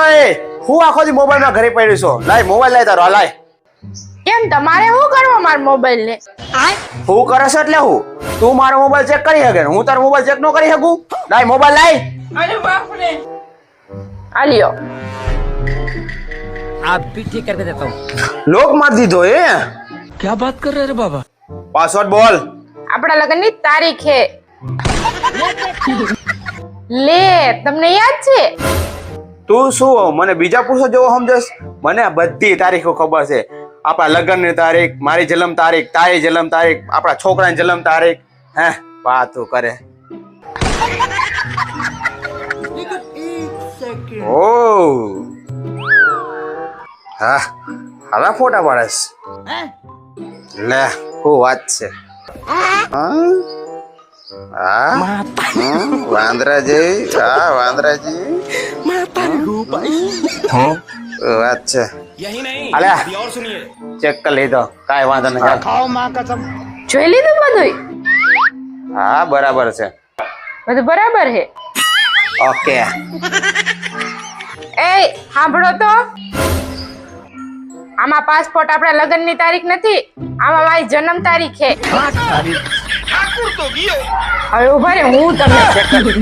અય હું આખો દી મોબાઈલમાં ઘરે પડ્યો છું. લાય મોબાઈલ લાય તારો. લાય. કેમ તમારે શું કરવા મારા મોબાઈલ ને? હું કરે છે એટલે હું તું મારો મોબાઈલ ચેક કરી શકે ને હું તારો મોબાઈલ ચેક ન કરી શકું? લાય મોબાઈલ લાય. અરે બાપ રે. આલ્યો. आप भी ठीक करके देता हूँ। લોક માર દીધો એ. क्या बात कर रहे हैं बाबा? પાસવર્ડ બોલ. આપણા લગ્નની તારીખ હે. લે તમને યાદ છે? તું શું મને બીજા પુરુષો જેવો સમજસ? મને બધી તારીખો ખબર છે. આપણા લગ્નની તારીખ, મારી જન્મ તારીખ, તારી જન્મ તારીખ, આપણા છોકરાની જન્મ તારીખ. હે વાતો કરે. ઓ હા હાલા ફોટા પાડેસ. લે હું વાત છે. વાંદરાજી વાંદરાજી વાત છે. यही नहीं अल्या। अभी और सुनिए। ચેક કરી લીધો કાંઈ વાંધો નહીં. જોઈ લીધું બધું? હા બરાબર છે. બધું બરાબર હે. ઓકે. એ સાંભળો તો, આમાં પાસપોર્ટ આપણા લગ્નની તારીખ નથી, આમાં મારી જન્મ તારીખ છે. હવે ઉભા રે હું તમને ચેક કરું.